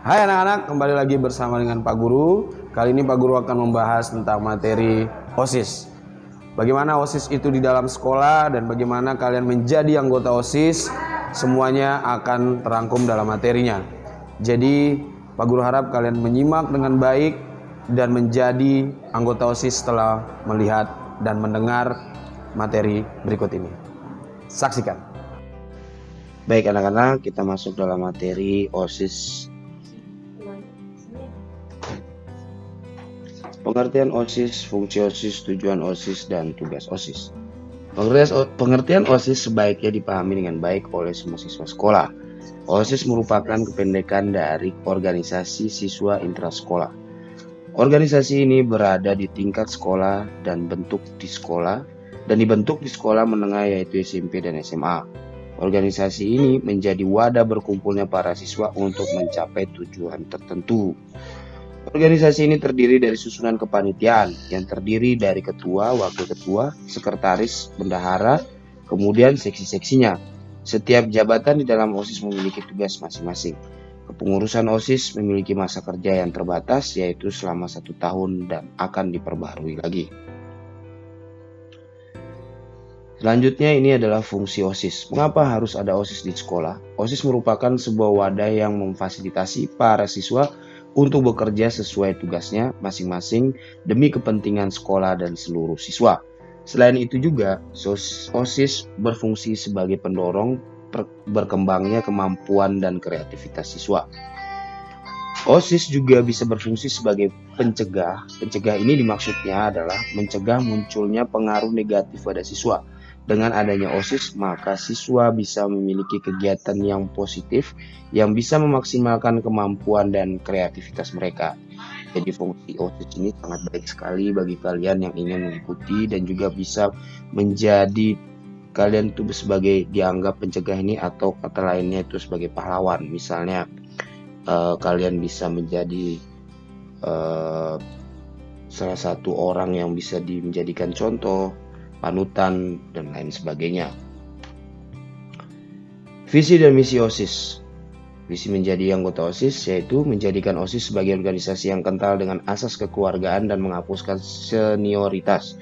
Hai anak-anak, kembali lagi bersama dengan Pak Guru. Kali ini Pak Guru akan membahas tentang materi OSIS. Bagaimana OSIS itu di dalam sekolah dan bagaimana kalian menjadi anggota OSIS, semuanya akan terangkum dalam materinya. Jadi Pak Guru harap kalian menyimak dengan baik dan menjadi anggota OSIS setelah melihat dan mendengar materi berikut ini. Saksikan. Baik anak-anak, kita masuk dalam materi OSIS. Pengertian OSIS, fungsi OSIS, tujuan OSIS, dan tugas OSIS. Pengertian OSIS sebaiknya dipahami dengan baik oleh semua siswa sekolah. OSIS merupakan kependekan dari Organisasi Siswa Intrasekolah. Organisasi ini berada di tingkat sekolah dan dibentuk di sekolah menengah yaitu SMP dan SMA. Organisasi ini menjadi wadah berkumpulnya para siswa untuk mencapai tujuan tertentu. Organisasi ini terdiri dari susunan kepanitiaan yang terdiri dari ketua, wakil ketua, sekretaris, bendahara, kemudian seksi-seksinya. Setiap jabatan di dalam OSIS memiliki tugas masing-masing. Kepengurusan OSIS memiliki masa kerja yang terbatas yaitu selama 1 tahun dan akan diperbaharui lagi. Selanjutnya ini adalah fungsi OSIS. Mengapa harus ada OSIS di sekolah? OSIS merupakan sebuah wadah yang memfasilitasi para siswa untuk bekerja sesuai tugasnya masing-masing demi kepentingan sekolah dan seluruh siswa. Selain itu juga, OSIS berfungsi sebagai pendorong berkembangnya kemampuan dan kreativitas siswa. OSIS juga bisa berfungsi sebagai pencegah. Pencegah ini dimaksudnya adalah mencegah munculnya pengaruh negatif pada siswa. Dengan adanya OSIS, maka siswa bisa memiliki kegiatan yang positif yang bisa memaksimalkan kemampuan dan kreativitas mereka. Jadi fungsi OSIS ini sangat baik sekali bagi kalian yang ingin mengikuti dan juga bisa menjadi kalian itu sebagai dianggap pencegah ini atau kata lainnya itu sebagai pahlawan. Misalnya kalian bisa menjadi salah satu orang yang bisa menjadikan contoh, panutan, dan lain sebagainya. Visi dan misi OSIS. Visi menjadi anggota OSIS yaitu menjadikan OSIS sebagai organisasi yang kental dengan asas kekeluargaan dan menghapuskan senioritas.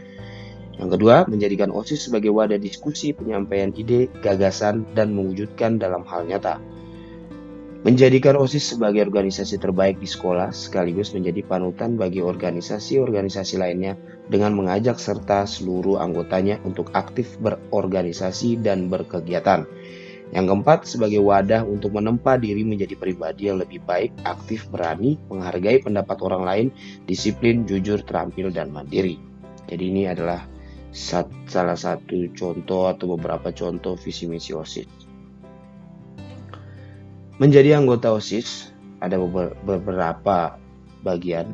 Yang kedua, menjadikan OSIS sebagai wadah diskusi, penyampaian ide, gagasan, dan mewujudkan dalam hal nyata. Menjadikan OSIS sebagai organisasi terbaik di sekolah sekaligus menjadi panutan bagi organisasi-organisasi lainnya dengan mengajak serta seluruh anggotanya untuk aktif berorganisasi dan berkegiatan. Yang keempat, sebagai wadah untuk menempa diri menjadi pribadi yang lebih baik, aktif, berani, menghargai pendapat orang lain, disiplin, jujur, terampil, dan mandiri. Jadi ini adalah salah satu contoh atau beberapa contoh visi misi OSIS. Menjadi anggota OSIS ada beberapa bagian.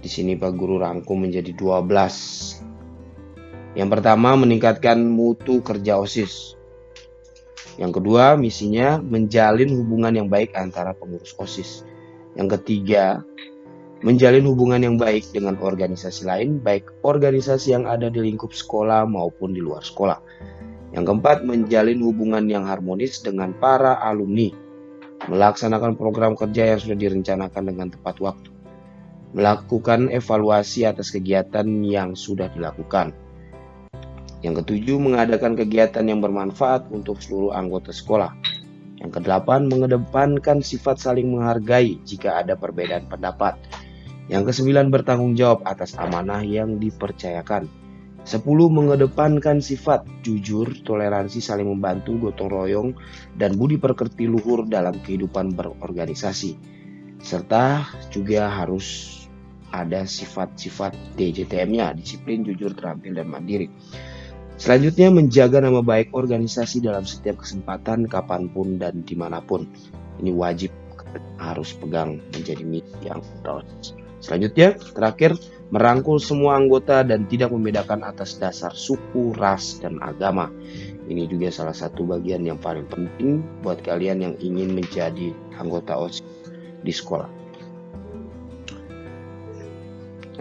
Di sini Pak Guru rangkum menjadi 12. Yang pertama, meningkatkan mutu kerja OSIS. Yang kedua, misinya menjalin hubungan yang baik antara pengurus OSIS. Yang ketiga, menjalin hubungan yang baik dengan organisasi lain, baik organisasi yang ada di lingkup sekolah maupun di luar sekolah. Yang keempat, menjalin hubungan yang harmonis dengan para alumni, melaksanakan program kerja yang sudah direncanakan dengan tepat waktu, melakukan evaluasi atas kegiatan yang sudah dilakukan. Yang ketujuh, mengadakan kegiatan yang bermanfaat untuk seluruh anggota sekolah. Yang kedelapan, mengedepankan sifat saling menghargai jika ada perbedaan pendapat. Yang kesembilan, bertanggung jawab atas amanah yang dipercayakan. 10. Mengedepankan sifat jujur, toleransi, saling membantu, gotong royong, dan budi pekerti luhur dalam kehidupan berorganisasi. Serta juga harus ada sifat-sifat DJTM-nya, disiplin, jujur, terampil, dan mandiri. Selanjutnya, menjaga nama baik organisasi dalam setiap kesempatan, kapanpun, dan dimanapun. Ini wajib harus pegang menjadi misi yang terus. Selanjutnya, terakhir, merangkul semua anggota dan tidak membedakan atas dasar suku, ras, dan agama. Ini juga salah satu bagian yang paling penting buat kalian yang ingin menjadi anggota OSIS di sekolah.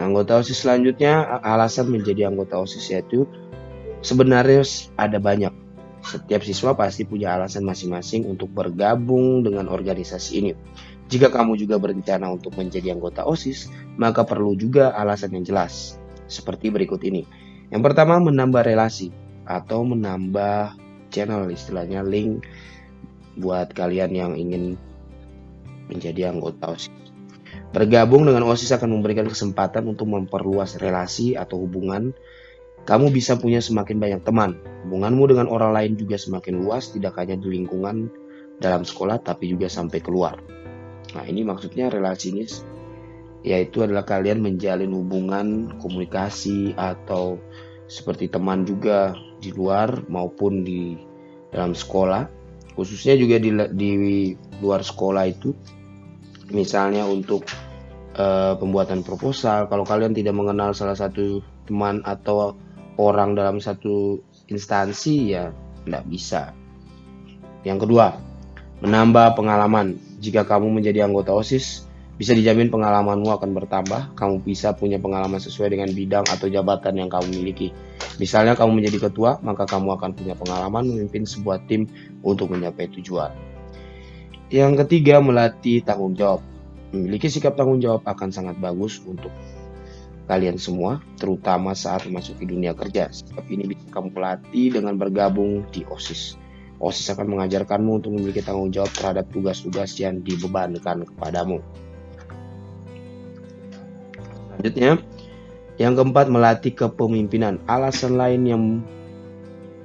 Anggota OSIS selanjutnya, alasan menjadi anggota OSIS yaitu sebenarnya ada banyak. Setiap siswa pasti punya alasan masing-masing untuk bergabung dengan organisasi ini. Jika kamu juga berencana untuk menjadi anggota OSIS, maka perlu juga alasan yang jelas. Seperti berikut ini. Yang pertama, menambah relasi atau menambah channel, istilahnya link buat kalian yang ingin menjadi anggota OSIS. Bergabung dengan OSIS akan memberikan kesempatan untuk memperluas relasi atau hubungan. Kamu bisa punya semakin banyak teman. Hubunganmu dengan orang lain juga semakin luas, tidak hanya di lingkungan dalam sekolah, tapi juga sampai keluar. Nah, ini maksudnya relasi ini, yaitu adalah kalian menjalin hubungan, komunikasi, atau seperti teman juga di luar maupun di dalam sekolah. Khususnya juga di luar sekolah itu, misalnya untuk pembuatan proposal. Kalau kalian tidak mengenal salah satu teman atau orang dalam satu instansi, ya tidak bisa. Yang kedua, menambah pengalaman. Jika kamu menjadi anggota OSIS, bisa dijamin pengalamanmu akan bertambah. Kamu bisa punya pengalaman sesuai dengan bidang atau jabatan yang kamu miliki. Misalnya kamu menjadi ketua, maka kamu akan punya pengalaman memimpin sebuah tim untuk mencapai tujuan. Yang ketiga, melatih tanggung jawab. Memiliki sikap tanggung jawab akan sangat bagus untuk kalian semua, terutama saat memasuki dunia kerja. Sikap ini bisa kamu latih dengan bergabung di OSIS. OSIS akan mengajarkanmu untuk memiliki tanggung jawab terhadap tugas-tugas yang dibebankan kepadamu. Selanjutnya, yang keempat, melatih kepemimpinan. Alasan lain yang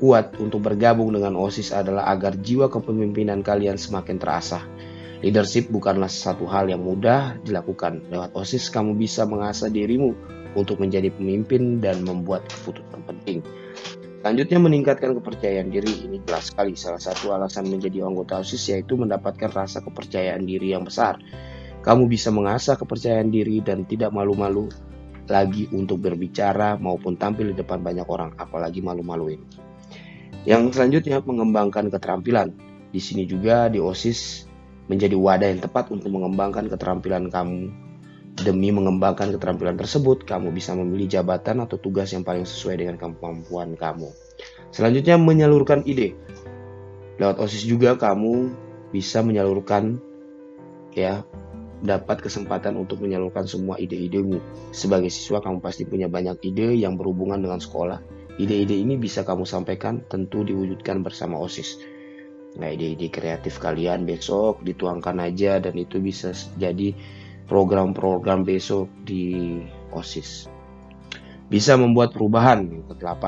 kuat untuk bergabung dengan OSIS adalah agar jiwa kepemimpinan kalian semakin terasah. Leadership bukanlah satu hal yang mudah dilakukan. Lewat OSIS, kamu bisa mengasah dirimu untuk menjadi pemimpin dan membuat keputusan penting. Selanjutnya, meningkatkan kepercayaan diri. Ini jelas sekali. Salah satu alasan menjadi anggota OSIS yaitu mendapatkan rasa kepercayaan diri yang besar. Kamu bisa mengasah kepercayaan diri dan tidak malu-malu lagi untuk berbicara maupun tampil di depan banyak orang, apalagi malu-maluin. Yang selanjutnya, mengembangkan keterampilan. Di sini juga di OSIS menjadi wadah yang tepat untuk mengembangkan keterampilan kamu. Demi mengembangkan keterampilan tersebut, kamu bisa memilih jabatan atau tugas yang paling sesuai dengan kemampuan kamu. Selanjutnya, menyalurkan ide. Lewat OSIS juga kamu bisa menyalurkan, dapat kesempatan untuk menyalurkan semua ide-idemu. Sebagai siswa, kamu pasti punya banyak ide yang berhubungan dengan sekolah. Ide-ide ini bisa kamu sampaikan, tentu diwujudkan bersama OSIS. Nah, ide-ide kreatif kalian besok dituangkan aja, dan itu bisa jadi program-program besok di OSIS. Bisa membuat perubahan, yang ke-8.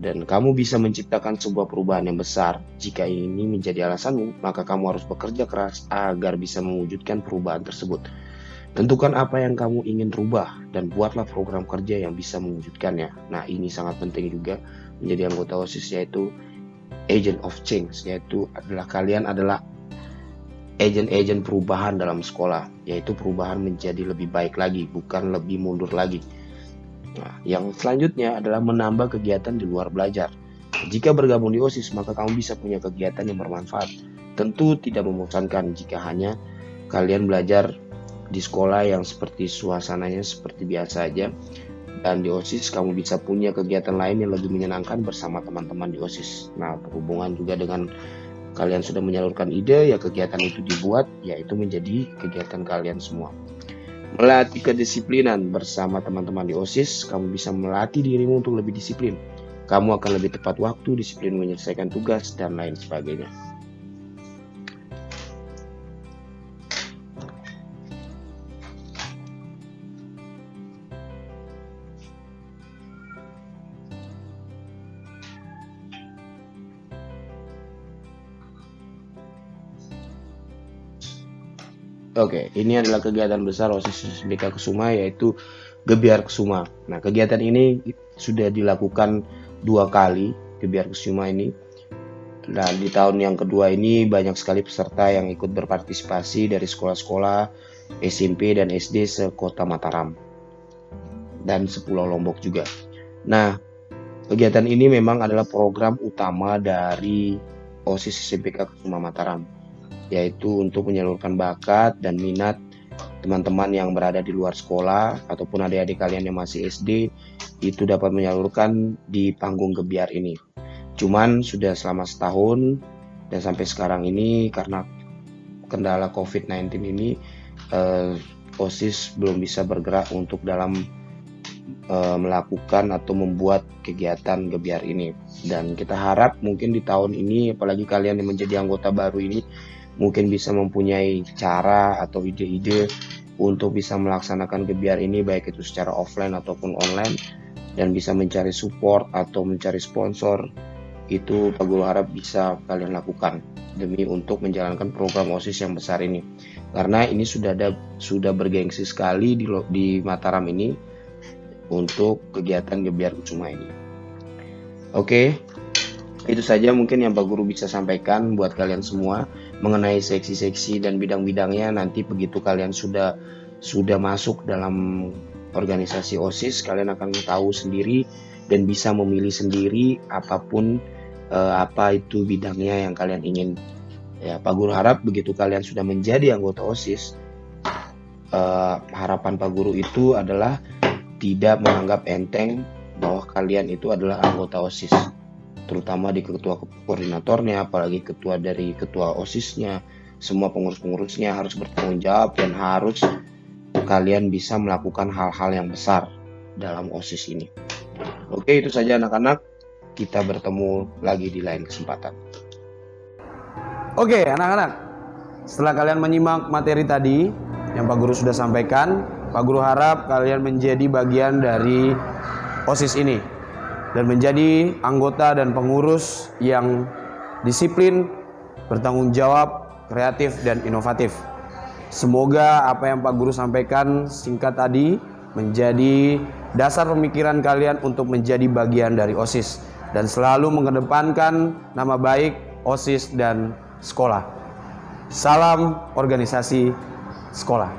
Dan kamu bisa menciptakan sebuah perubahan yang besar. Jika ini menjadi alasanmu, maka kamu harus bekerja keras agar bisa mewujudkan perubahan tersebut. Tentukan apa yang kamu ingin rubah dan buatlah program kerja yang bisa mewujudkannya. Nah, ini sangat penting juga menjadi anggota OSIS, yaitu agent of change, yaitu kalian adalah agen-agen perubahan dalam sekolah, yaitu perubahan menjadi lebih baik lagi, bukan lebih mundur lagi. Nah, yang selanjutnya adalah menambah kegiatan di luar belajar. Jika bergabung di OSIS, maka kamu bisa punya kegiatan yang bermanfaat. Tentu tidak membosankan jika hanya kalian belajar di sekolah yang seperti suasananya seperti biasa aja. Dan di OSIS kamu bisa punya kegiatan lain yang lebih menyenangkan bersama teman-teman di OSIS. Nah, berhubungan juga dengan kalian sudah menyalurkan ide, ya kegiatan itu dibuat, yaitu menjadi kegiatan kalian semua. Melatih kedisiplinan bersama teman-teman di OSIS, kamu bisa melatih dirimu untuk lebih disiplin. Kamu akan lebih tepat waktu, disiplin menyelesaikan tugas, dan lain sebagainya. Oke, ini adalah kegiatan besar OSIS SMK Kusuma, yaitu Gebiar Kusuma. Nah, kegiatan ini sudah dilakukan 2 kali, Gebiar Kusuma ini. Dan di tahun yang kedua ini banyak sekali peserta yang ikut berpartisipasi dari sekolah-sekolah SMP dan SD sekota Mataram dan sepulau Lombok juga. Nah, kegiatan ini memang adalah program utama dari OSIS SMK Kusuma Mataram, yaitu untuk menyalurkan bakat dan minat teman-teman yang berada di luar sekolah ataupun adik-adik kalian yang masih SD, itu dapat menyalurkan di panggung Gebiar ini. Cuman sudah selama setahun dan sampai sekarang ini karena kendala COVID-19 ini OSIS belum bisa bergerak untuk dalam melakukan atau membuat kegiatan gebiar ini. Dan kita harap mungkin di tahun ini, apalagi kalian yang menjadi anggota baru ini, mungkin bisa mempunyai cara atau ide-ide untuk bisa melaksanakan gebiar ini, baik itu secara offline ataupun online, dan bisa mencari support atau mencari sponsor. Itu Pak Guru harap bisa kalian lakukan demi untuk menjalankan program OSIS yang besar ini, karena ini sudah bergengsi sekali di Mataram ini untuk kegiatan gebiar Kusuma ini. Oke, itu saja mungkin yang Pak Guru bisa sampaikan buat kalian semua mengenai seksi-seksi dan bidang-bidangnya. Nanti begitu kalian sudah masuk dalam organisasi OSIS, kalian akan tahu sendiri dan bisa memilih sendiri apapun apa itu bidangnya yang kalian ingin. Ya, Pak Guru harap begitu kalian sudah menjadi anggota OSIS, harapan Pak Guru itu adalah tidak menganggap enteng bahwa kalian itu adalah anggota OSIS, terutama di ketua koordinatornya, apalagi ketua OSISnya, semua pengurus-pengurusnya harus bertanggung jawab dan harus kalian bisa melakukan hal-hal yang besar dalam OSIS ini. Oke, itu saja anak-anak, kita bertemu lagi di lain kesempatan. Oke anak-anak, setelah kalian menyimak materi tadi yang Pak Guru sudah sampaikan, Pak Guru harap kalian menjadi bagian dari OSIS ini dan menjadi anggota dan pengurus yang disiplin, bertanggung jawab, kreatif, dan inovatif. Semoga apa yang Pak Guru sampaikan singkat tadi menjadi dasar pemikiran kalian untuk menjadi bagian dari OSIS dan selalu mengedepankan nama baik OSIS dan sekolah. Salam organisasi sekolah.